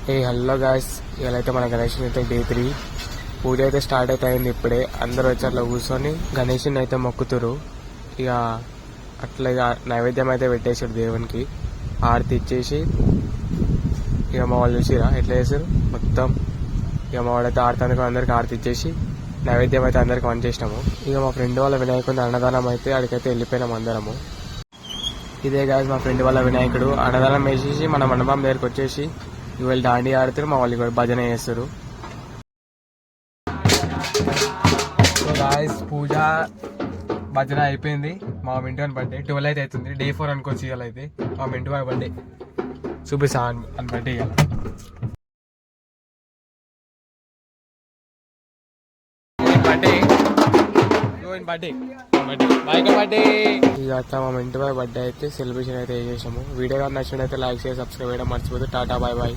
Hello guys, ఇవాళ అయితే మన గణేష్ అయితే డే 3 పూజ అయితే స్టార్ట్ అయితే అయింది. ఇప్పుడే అందరూ వచ్చి అట్లా కూర్చొని గణేషుని అయితే మొక్కుతురు. ఇక అట్లా ఇక నైవేద్యం అయితే పెట్టేసాడు దేవునికి. ఆరతి ఇచ్చేసి ఇక మా వాళ్ళు చూసిరా ఎట్లా చేశారు మొత్తం. ఇక మా వాళ్ళైతే ఆడుతందుకు అందరికి ఆరతి ఇచ్చేసి నైవేద్యం అయితే అందరికి ఆన్ చేసినాము. ఇక మా ఫ్రెండ్ వాళ్ళ వినాయకుడి అన్నదానం అయితే అడిగైతే వెళ్ళిపోయినాం అందరము. ఇదే కాదు మా ఫ్రెండ్ వాళ్ళ వినాయకుడు అన్నదానం వేసేసి మన మండపం దగ్గరికి వచ్చేసి ఇవాళ దాండి ఆడుతారు. మా వాళ్ళు కూడా భజన చేస్తారు. పూజ భజన అయిపోయింది. మా మింటూ అని బర్త్డే 12 అయితే అవుతుంది. డే 4 అనుకోవచ్చు. ఇవాళ అయితే మా మింటూ వారి బర్త్డే చూపిస్తా అని బర్త్డే ఇవాళ. ఇక మా మింటూ వారి బర్త్డే అయితే సెలబ్రేషన్ అయితే చేసాము. వీడియో కానీ నచ్చినట్లయితే లైక్ చేసి సబ్స్క్రైబ్ చేయడం మర్చిపోతే. Tata bye bye.